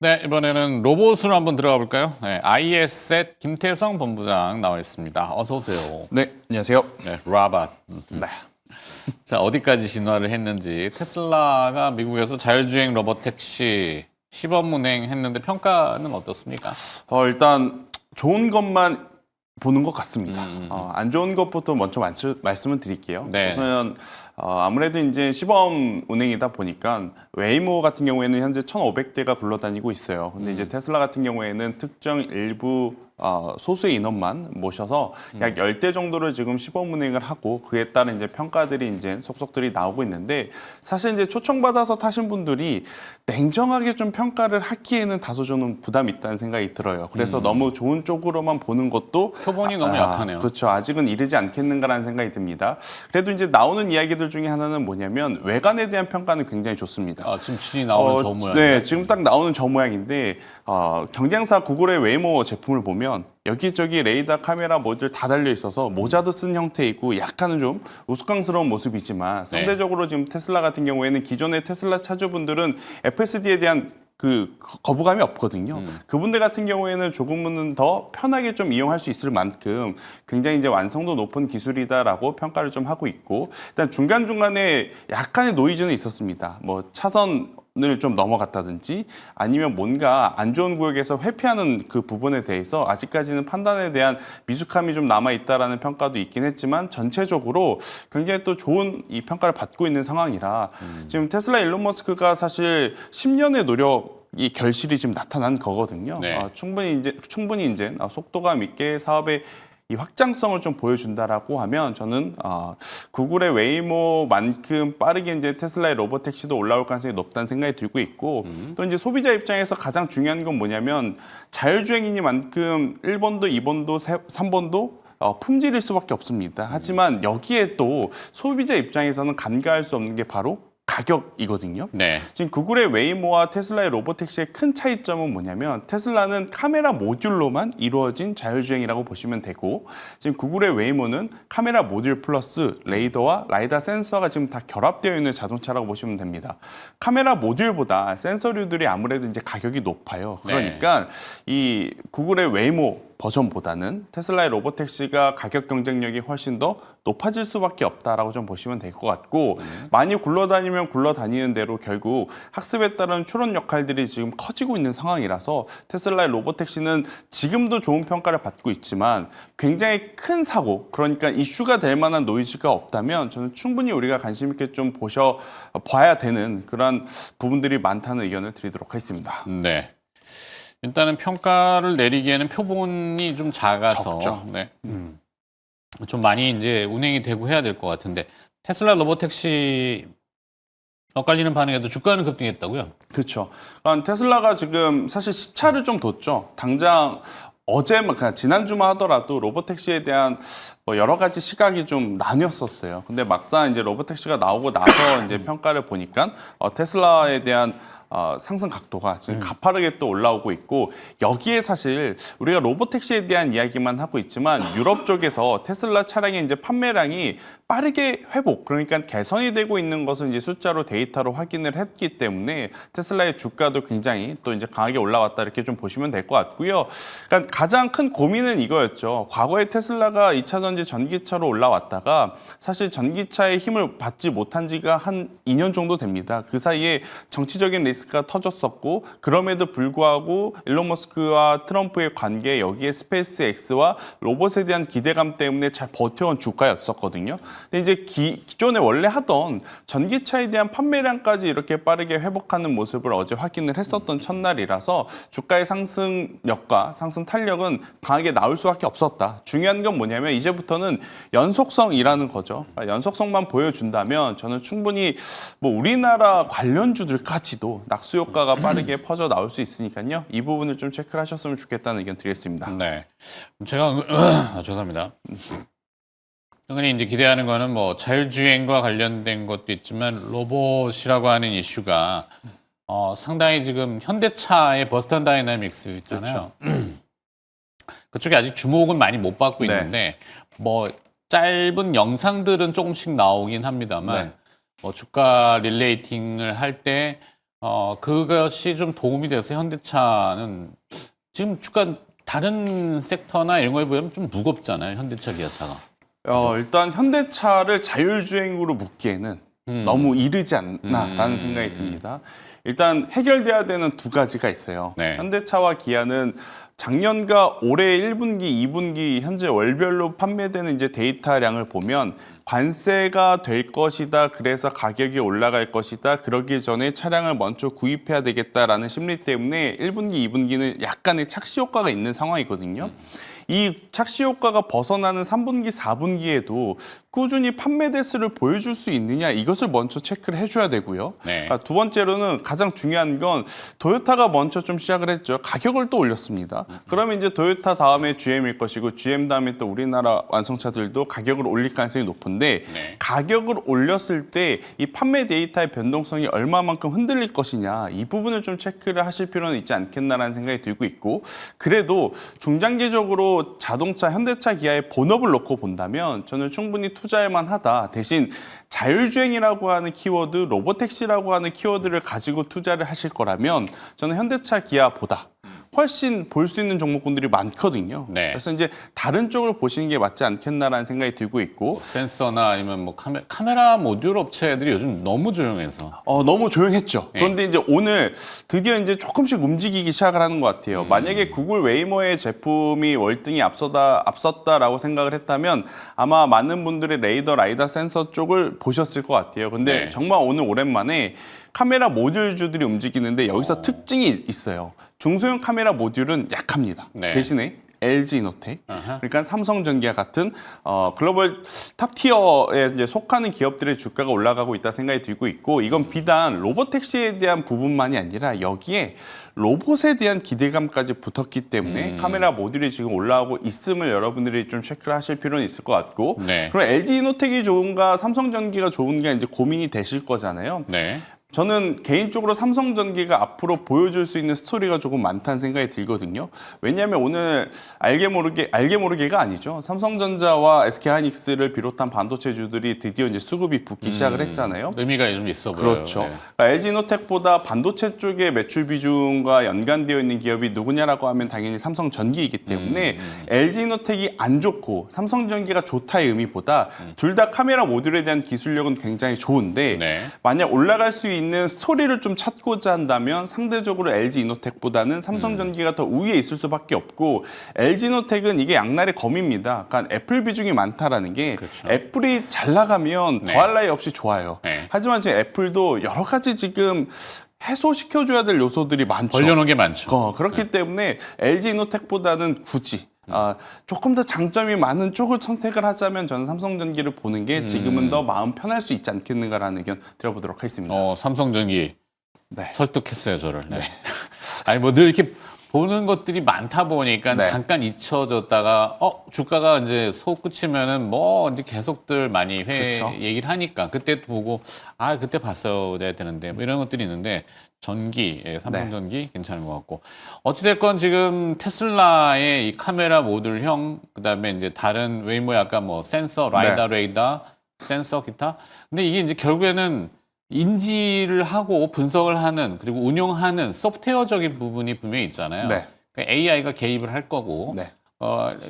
네, 이번에는 로봇으로 한번 들어가 볼까요? 네, IS의 김태성 본부장 나와 있습니다. 어서 오세요. 네, 안녕하세요. 네, 로봇. 네. 자, 어디까지 진화를 했는지 테슬라가 미국에서 자율주행 로봇 택시 시범 운행했는데 평가는 어떻습니까? 일단 좋은 것만 보는 것 같습니다. 안 좋은 것부터 먼저 말씀을 드릴게요. 네. 우선 아무래도 이제 시범 운행이다 보니까 웨이모 같은 경우에는 현재 1,500대가 굴러다니고 있어요. 근데 이제 테슬라 같은 경우에는 특정 일부 소수의 인원만 모셔서 약 10대 정도를 지금 시범 운행을 하고 그에 따른 이제 평가들이 이제 속속들이 나오고 있는데 사실 이제 초청받아서 타신 분들이 냉정하게 좀 평가를 하기에는 다소 저는 부담이 있다는 생각이 들어요. 그래서 너무 좋은 쪽으로만 보는 것도 표본이 너무 약하네요. 그렇죠. 아직은 이르지 않겠는가라는 생각이 듭니다. 그래도 이제 나오는 이야기들 중에 하나는 뭐냐면 외관에 대한 평가는 굉장히 좋습니다. 지금 진이 나오는 저 모양. 네, 지금 딱 나오는 저 모양인데 경쟁사 구글의 웨이모 제품을 보면 여기저기 레이더 카메라 모듈 다 달려 있어서 모자도 쓴 형태이고 약간은 좀 우스꽝스러운 모습이지만 상대적으로 지금 테슬라 같은 경우에는 기존의 테슬라 차주분들은 FSD에 대한 그 거부감이 없거든요. 그분들 같은 경우에는 조금은 더 편하게 좀 이용할 수 있을 만큼 굉장히 이제 완성도 높은 기술이다라고 평가를 좀 하고 있고 일단 중간중간에 약간의 노이즈는 있었습니다. 뭐 차선을 좀 넘어갔다든지 아니면 뭔가 안 좋은 구역에서 회피하는 그 부분에 대해서 아직까지는 판단에 대한 미숙함이 좀 남아있다라는 평가도 있긴 했지만 전체적으로 굉장히 또 좋은 이 평가를 받고 있는 상황이라 지금 테슬라 일론 머스크가 사실 10년의 노력 이 결실이 지금 나타난 거거든요. 네. 충분히 이제 속도감 있게 사업의 이 확장성을 좀 보여준다라고 하면 저는 구글의 웨이모만큼 빠르게 이제 테슬라의 로봇 택시도 올라올 가능성이 높다는 생각이 들고 있고 또 이제 소비자 입장에서 가장 중요한 건 뭐냐면 자율주행이니만큼 1번도 2번도 3번도 품질일 수밖에 없습니다. 하지만 여기에 또 소비자 입장에서는 간과할 수 없는 게 바로 가격이거든요. 네. 지금 구글의 웨이모와 테슬라의 로보택시의 큰 차이점은 뭐냐면 테슬라는 카메라 모듈로만 이루어진 자율주행이라고 보시면 되고 지금 구글의 웨이모는 카메라 모듈 플러스 레이더와 라이다 센서가 지금 다 결합되어 있는 자동차라고 보시면 됩니다. 카메라 모듈보다 센서류들이 아무래도 이제 가격이 높아요. 그러니까 이 구글의 웨이모 버전보다는 테슬라의 로보택시가 가격 경쟁력이 훨씬 더 높아질 수밖에 없다라고 좀 보시면 될 것 같고 많이 굴러다니면 굴러다니는 대로 결국 학습에 따른 추론 역할들이 지금 커지고 있는 상황이라서 테슬라의 로보택시는 지금도 좋은 평가를 받고 있지만 굉장히 큰 사고 그러니까 이슈가 될 만한 노이즈가 없다면 저는 충분히 우리가 관심 있게 좀 봐야 되는 그런 부분들이 많다는 의견을 드리도록 하겠습니다. 네. 일단은 평가를 내리기에는 표본이 좀 작아서 적죠. 네. 좀 많이 이제 운행이 되고 해야 될 것 같은데 테슬라 로봇택시 엇갈리는 반응에도 주가는 급등했다고요? 그렇죠. 그러니까 테슬라가 지금 사실 시차를 좀 뒀죠. 당장 그냥 지난주만 하더라도 로보택시에 대한 뭐 여러 가지 시각이 좀 나뉘었었어요. 근데 막상 이제 로보택시가 나오고 나서 이제 평가를 보니까 테슬라에 대한 상승 각도가 지금 가파르게 또 올라오고 있고 여기에 사실 우리가 로보택시에 대한 이야기만 하고 있지만 유럽 쪽에서 테슬라 차량의 이제 판매량이 빠르게 회복 그러니까 개선이 되고 있는 것을 이제 숫자로 데이터로 확인을 했기 때문에 테슬라의 주가도 굉장히 또 이제 강하게 올라왔다 이렇게 좀 보시면 될 것 같고요. 그러니까 가장 큰 고민은 이거였죠. 과거에 테슬라가 2차 전지 전기차로 올라왔다가 사실 전기차의 힘을 받지 못한 지가 한 2년 정도 됩니다. 그 사이에 정치적인 리스크가 터졌었고 그럼에도 불구하고 일론 머스크와 트럼프의 관계 여기에 스페이스 X와 로봇에 대한 기대감 때문에 잘 버텨온 주가였었거든요. 근데 이제 기존에 원래 하던 전기차에 대한 판매량까지 이렇게 빠르게 회복하는 모습을 어제 확인을 했었던 첫날이라서 주가의 상승력과 상승 탄력은 강하게 나올 수밖에 없었다. 중요한 건 뭐냐면 이제부터는 연속성이라는 거죠. 연속성만 보여준다면 저는 충분히 뭐 우리나라 관련주들까지도 낙수 효과가 빠르게 퍼져 나올 수 있으니까요. 이 부분을 좀 체크를 하셨으면 좋겠다는 의견 드리겠습니다. 네. 제가 죄송합니다. 당연히 이제 기대하는 거는 뭐 자율주행과 관련된 것도 있지만 로봇이라고 하는 이슈가 상당히 지금 현대차의 버스턴 다이나믹스 있잖아요. 그쪽에 아직 주목은 많이 못 받고 있는데 뭐 짧은 영상들은 조금씩 나오긴 합니다만 뭐 주가 릴레이팅을 할 때 그것이 좀 도움이 돼서 현대차는 지금 주가 다른 섹터나 이런 거에 비하면 좀 무겁잖아요. 현대차, 기아차가. 일단 현대차를 자율주행으로 묶기에는 너무 이르지 않나라는 생각이 듭니다. 일단 해결돼야 되는 두 가지가 있어요. 네. 현대차와 기아는 작년과 올해 1분기, 2분기 현재 월별로 판매되는 이제 데이터량을 보면 관세가 될 것이다. 그래서 가격이 올라갈 것이다. 그러기 전에 차량을 먼저 구입해야 되겠다라는 심리 때문에 1분기, 2분기는 약간의 착시 효과가 있는 상황이거든요. 이 착시 효과가 벗어나는 3분기, 4분기에도 꾸준히 판매 대수를 보여줄 수 있느냐 이것을 먼저 체크를 해줘야 되고요. 네. 두 번째로는 가장 중요한 건 토요타가 먼저 좀 시작을 했죠. 가격을 또 올렸습니다. 그러면 이제 토요타 다음에 GM일 것이고 GM 다음에 또 우리나라 완성차들도 가격을 올릴 가능성이 높은데 네. 가격을 올렸을 때 이 판매 데이터의 변동성이 얼마만큼 흔들릴 것이냐 이 부분을 좀 체크를 하실 필요는 있지 않겠나라는 생각이 들고 있고 그래도 중장기적으로 자동차, 현대차, 기아의 본업을 놓고 본다면 저는 충분히 투자할 만하다. 대신 자율주행이라고 하는 키워드, 로보택시라고 하는 키워드를 가지고 투자를 하실 거라면 저는 현대차, 기아보다 훨씬 볼 수 있는 종목군들이 많거든요. 네. 그래서 이제 다른 쪽을 보시는 게 맞지 않겠나라는 생각이 들고 있고 센서나 아니면 뭐 카메라 모듈 업체들이 요즘 너무 조용해서. 너무 조용했죠. 네. 그런데 이제 오늘 드디어 이제 조금씩 움직이기 시작을 하는 것 같아요. 만약에 구글 웨이모의 제품이 월등히 앞섰다라고 생각을 했다면 아마 많은 분들이 레이더, 라이다 센서 쪽을 보셨을 것 같아요. 근데 네. 정말 오늘 오랜만에 카메라 모듈주들이 움직이는데 여기서 특징이 있어요. 중소형 카메라 모듈은 약합니다. 네. 대신에 LG 이노텍, 아하. 그러니까 삼성전기와 같은 글로벌 탑 티어에 이제 속하는 기업들의 주가가 올라가고 있다 생각이 들고 있고 이건 비단 로보택시에 대한 부분만이 아니라 여기에 로봇에 대한 기대감까지 붙었기 때문에 카메라 모듈이 지금 올라오고 있음을 여러분들이 좀 체크를 하실 필요는 있을 것 같고 네. 그럼 LG 이노텍이 좋은가 삼성전기가 좋은가 이제 고민이 되실 거잖아요. 네. 저는 개인적으로 삼성전기가 앞으로 보여줄 수 있는 스토리가 조금 많다는 생각이 들거든요. 왜냐하면 오늘 알게 모르게가 아니죠. 삼성전자와 SK하이닉스를 비롯한 반도체주들이 드디어 이제 수급이 붙기 시작을 했잖아요. 의미가 좀 있어 보여요. 그렇죠. 네. 그러니까 LG노텍보다 반도체 쪽의 매출 비중과 연관되어 있는 기업이 누구냐라고 하면 당연히 삼성전기이기 때문에 LG노텍이 안 좋고 삼성전기가 좋다의 의미보다 둘 다 카메라 모듈에 대한 기술력은 굉장히 좋은데 네. 만약 올라갈 수 있는 스토리를 좀 찾고자 한다면 상대적으로 LG이노텍보다는 삼성전기가 더 우위에 있을 수밖에 없고 LG이노텍은 이게 양날의 검입니다. 그러니까 애플 비중이 많다라는 게 그렇죠. 애플이 잘 나가면 네. 더할 나위 없이 좋아요. 네. 하지만 지금 애플도 여러 가지 지금 해소시켜줘야 될 요소들이 많죠. 벌려놓은 게 많죠. 그렇기 때문에 LG이노텍보다는 굳이 조금 더 장점이 많은 쪽을 선택을 하자면 저는 삼성전기를 보는 게 지금은 더 마음 편할 수 있지 않겠는가라는 의견 드려보도록 하겠습니다. 삼성전기 네. 설득했어요, 저를. 네. 아니 뭐 늘 이렇게 보는 것들이 많다 보니까 네. 잠깐 잊혀졌다가 주가가 이제 솟구치면은 뭐 이제 계속들 많이 그렇죠. 얘기를 하니까 그때 보고 그때 봤어야 되는데 뭐 이런 것들이 있는데 전기, 삼성전기 괜찮은 것 같고 어찌됐건 지금 테슬라의 이 카메라 모듈형 그다음에 이제 다른 웨이모 약간 뭐 센서, 레이더, 센서 기타 근데 이게 이제 결국에는 인지를 하고 분석을 하는 그리고 운용하는 소프트웨어적인 부분이 분명히 있잖아요. 네. 그러니까 AI가 개입을 할 거고 네.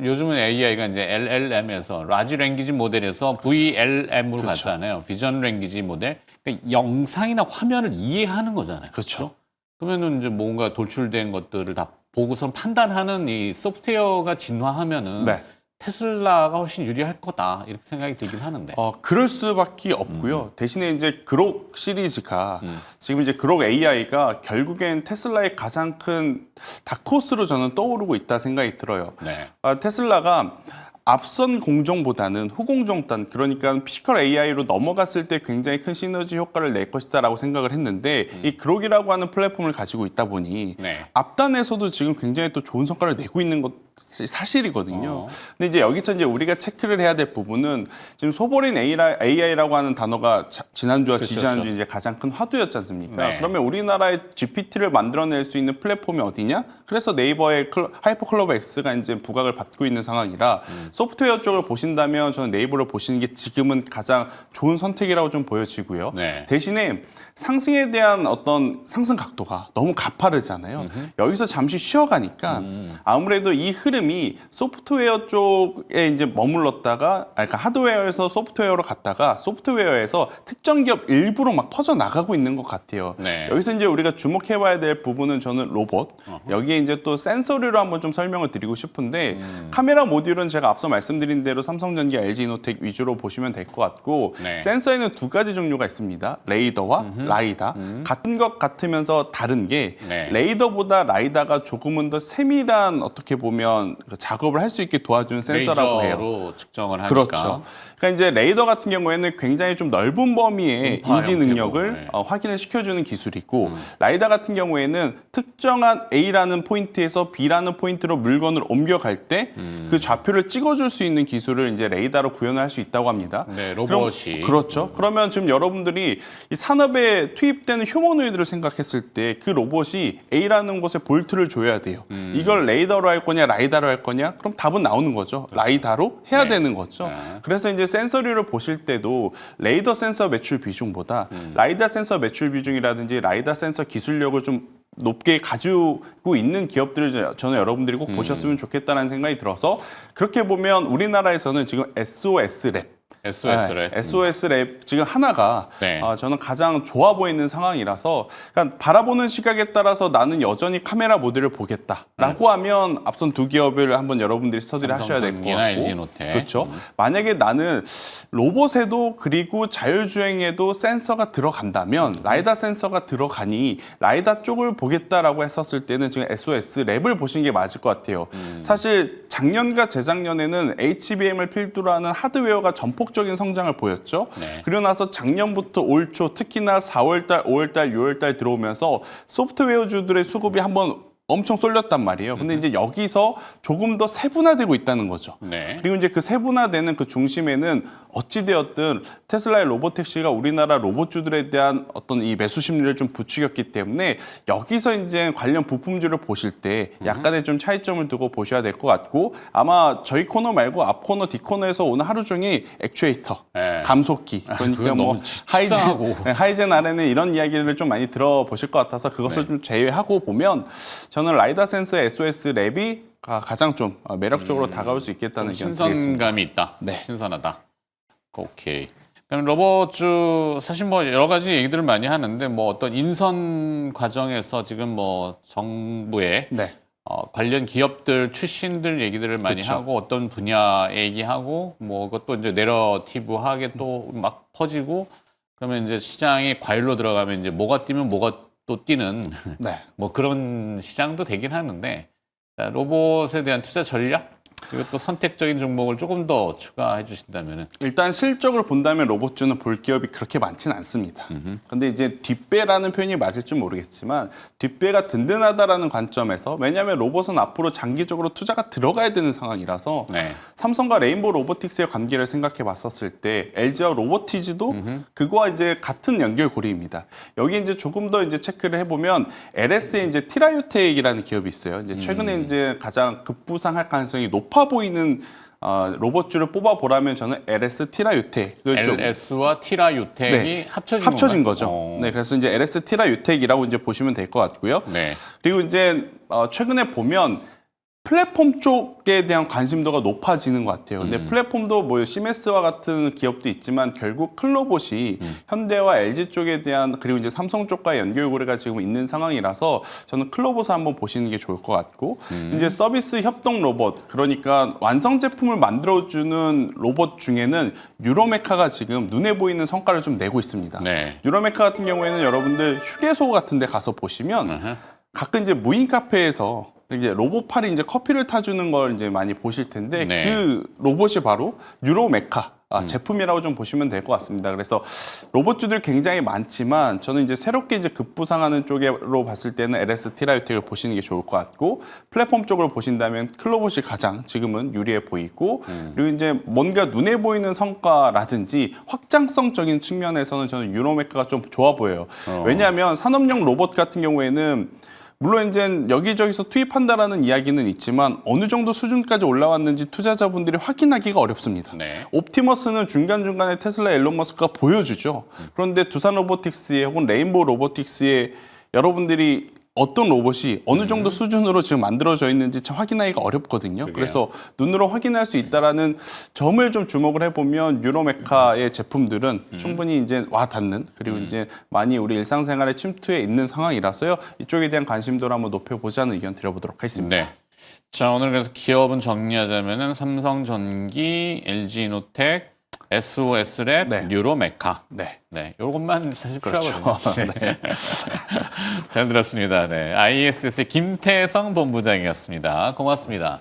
요즘은 AI가 이제 LLM에서 라지 랭귀지 모델에서 VLM으로 그렇죠. 갔잖아요. 비전 랭귀지 모델. 그러니까 영상이나 화면을 이해하는 거잖아요. 그렇죠. 그러면은 이제 뭔가 돌출된 것들을 다 보고서 판단하는 이 소프트웨어가 진화하면은 네. 테슬라가 훨씬 유리할 거다 이렇게 생각이 들긴 하는데. 그럴 수밖에 없고요. 대신에 이제 그록 시리즈가 지금 이제 그록 AI가 결국엔 테슬라의 가장 큰 다크호스로 저는 떠오르고 있다 생각이 들어요. 네. 테슬라가 앞선 공정보다는 후공정단 그러니까 피지컬 AI로 넘어갔을 때 굉장히 큰 시너지 효과를 낼 것이다라고 생각을 했는데 이 그록이라고 하는 플랫폼을 가지고 있다 보니 네. 앞단에서도 지금 굉장히 또 좋은 성과를 내고 있는 것이 사실이거든요. 근데 이제 여기서 이제 우리가 체크를 해야 될 부분은 지금 소버린 AI라고 하는 단어가 지난주와 그렇죠. 지지난주 이제 가장 큰 화두였지 않습니까? 네. 그러면 우리나라의 GPT를 만들어낼 수 있는 플랫폼이 어디냐? 그래서 네이버의 하이퍼클로버 X가 이제 부각을 받고 있는 상황이라 소프트웨어 쪽을 보신다면 저는 네이버를 보시는 게 지금은 가장 좋은 선택이라고 좀 보여지고요. 네. 대신에 상승에 대한 어떤 상승 각도가 너무 가파르잖아요. 여기서 잠시 쉬어가니까 아무래도 이 흐름이 소프트웨어 쪽에 이제 머물렀다가, 그러니까 하드웨어에서 소프트웨어로 갔다가 소프트웨어에서 특정 기업 일부로 막 퍼져 나가고 있는 것 같아요. 네. 여기서 이제 우리가 주목해봐야 될 부분은 저는 로봇. 여기에 이제 또 센서류로 한번 좀 설명을 드리고 싶은데 카메라 모듈은 제가 앞서 말씀드린 대로 삼성전기, LG이노텍 위주로 보시면 될 것 같고 네. 센서에는 두 가지 종류가 있습니다. 레이더와 라이다. 같은 것 같으면서 다른 게 네. 레이더보다 라이다가 조금은 더 세밀한 어떻게 보면 그 작업을 할 수 있게 도와주는 센서라고 해요. 레이저로 측정을 하니까. 그렇죠. 그러니까 이제 레이더 같은 경우에는 굉장히 좀 넓은 범위의 음파 인지 형태고, 능력을 네. 확인을 시켜주는 기술이고 라이다 같은 경우에는 특정한 A라는 포인트에서 B라는 포인트로 물건을 옮겨갈 때 그 좌표를 찍어줄 수 있는 기술을 이제 레이더로 구현을 할 수 있다고 합니다. 네, 로봇이. 그렇죠. 그러면 지금 여러분들이 이 산업에 투입되는 휴머노이드를 생각했을 때 그 로봇이 A라는 곳에 볼트를 줘야 돼요. 이걸 레이더로 할 거냐 라이다로 할 거냐? 그럼 답은 나오는 거죠. 라이다로 해야 네. 되는 거죠. 네. 그래서 이제 센서류를 보실 때도 레이더 센서 매출 비중보다 라이다 센서 매출 비중이라든지 라이다 센서 기술력을 좀 높게 가지고 있는 기업들을 저는 여러분들이 꼭 보셨으면 좋겠다는 생각이 들어서 그렇게 보면 우리나라에서는 지금 SOS랩 SOS를. SOS랩 지금 하나가 네. 저는 가장 좋아 보이는 상황이라서 그러니까 바라보는 시각에 따라서 나는 여전히 카메라 모듈을 보겠다라고 하면 앞선 두 기업을 한번 여러분들이 스터디를 하셔야 될 것 삼성전기나 같고 LG노텍. 그렇죠. 만약에 나는 로봇에도 그리고 자율주행에도 센서가 들어간다면 라이다 센서가 들어가니 라이다 쪽을 보겠다라고 했었을 때는 지금 SOS랩을 보시는 게 맞을 것 같아요. 사실 작년과 재작년에는 HBM을 필두로 하는 하드웨어가 전폭적인 성장을 보였죠. 네. 그리고 나서 작년부터 올 초 특히나 4월달, 5월달, 6월달 들어오면서 소프트웨어주들의 수급이 한번 엄청 쏠렸단 말이에요. 근데 이제 여기서 조금 더 세분화되고 있다는 거죠. 네. 그리고 이제 그 세분화되는 그 중심에는 어찌되었든 테슬라의 로보택시가 우리나라 로봇주들에 대한 어떤 이 매수 심리를 좀 부추겼기 때문에 여기서 이제 관련 부품주를 보실 때 약간의 좀 차이점을 두고 보셔야 될 것 같고 아마 저희 코너 말고 앞 코너, 뒷 코너에서 오늘 하루 종일 액추에이터, 네. 감속기, 그러니까 그건 뭐 너무 식상하고. 하이젠 아래는 이런 이야기를 좀 많이 들어보실 것 같아서 그것을 좀 제외하고 보면 저는 라이다 센서의 SOS 랩이 가장 좀 매력적으로 다가올 수 있겠다는 의견 드리겠습니다. 신선감이 있다. 네. 신선하다. 오케이. 그럼 로봇주 사실 뭐 여러 가지 얘기들을 많이 하는데 뭐 어떤 인선 과정에서 지금 뭐 정부의 네. 관련 기업들 출신들 얘기들을 많이 그쵸. 하고 어떤 분야 얘기하고 뭐 그것도 이제 내러티브하게 또 막 퍼지고 그러면 이제 시장이 과일로 들어가면 이제 뭐가 뛰면 뭐가 또 뛰는 네. 뭐 그런 시장도 되긴 하는데 자, 로봇에 대한 투자 전략 그리고 또 선택적인 종목을 조금 더 추가해 주신다면은 일단 실적으로 본다면 로봇주는 볼 기업이 그렇게 많지는 않습니다. 근데 이제 뒷배라는 표현이 맞을지 모르겠지만 뒷배가 든든하다라는 관점에서 왜냐하면 로봇은 앞으로 장기적으로 투자가 들어가야 되는 상황이라서 네. 삼성과 레인보우 로보틱스의 관계를 생각해 봤었을 때 LG와 로보티즈도 그거와 이제 같은 연결고리입니다. 여기 이제 조금 더 이제 체크를 해보면 LS의 이제 티라유텍이라는 기업이 있어요. 이제 최근에 이제 가장 급부상할 가능성이 높아 보이는 로봇주를 뽑아보라면 저는 LS 티라유텍을 좀 LS와 티라유텍이 네, 합쳐진 합쳐진 건가요? 거죠. 네, 그래서 이제 LS 티라유텍이라고 이제 보시면 될 것 같고요. 네. 그리고 이제 최근에 보면 플랫폼 쪽에 대한 관심도가 높아지는 것 같아요. 근데 플랫폼도 뭐 시메스와 같은 기업도 있지만 결국 클로봇이 현대와 LG 쪽에 대한 그리고 이제 삼성 쪽과의 연결고리가 지금 있는 상황이라서 저는 클로봇을 한번 보시는 게 좋을 것 같고 이제 서비스 협동 로봇 그러니까 완성 제품을 만들어주는 로봇 중에는 유로메카가 지금 눈에 보이는 성과를 좀 내고 있습니다. 네. 유로메카 같은 경우에는 여러분들 휴게소 같은 데 가서 보시면 가끔 이제 무인 카페에서 이제 로봇팔이 이제 커피를 타주는 걸 이제 많이 보실 텐데 네. 그 로봇이 바로 유로메카 제품이라고 좀 보시면 될 것 같습니다. 그래서 로봇주들 굉장히 많지만 저는 이제 새롭게 이제 급부상하는 쪽으로 봤을 때는 LS 티라유텍을 보시는 게 좋을 것 같고 플랫폼 쪽으로 보신다면 클로봇이 가장 지금은 유리해 보이고 그리고 이제 뭔가 눈에 보이는 성과라든지 확장성적인 측면에서는 저는 유로메카가 좀 좋아 보여요. 왜냐하면 산업용 로봇 같은 경우에는 물론 이제 여기저기서 투입한다라는 이야기는 있지만 어느 정도 수준까지 올라왔는지 투자자분들이 확인하기가 어렵습니다. 네. 옵티머스는 중간중간에 테슬라 일론 머스크가 보여주죠. 그런데 두산 로보틱스의 혹은 레인보우 로보틱스의 여러분들이 어떤 로봇이 어느 정도 수준으로 지금 만들어져 있는지 참 확인하기가 어렵거든요. 그게요. 그래서 눈으로 확인할 수 있다라는 점을 좀 주목을 해보면 유로메카의 제품들은 충분히 이제 와 닿는 그리고 이제 많이 우리 일상생활에 침투해 있는 상황이라서요. 이쪽에 대한 관심도를 한번 높여보자는 의견 드려보도록 하겠습니다. 네. 자, 오늘 그래서 기업은 정리하자면은 삼성전기, LG이노텍, SOS랩, 네. 뉴로메카. 네. 네, 요것만 사실 그렇죠. 필요하거든요. 네. 잘 들었습니다. 네, ISS의 김태성 본부장이었습니다. 고맙습니다.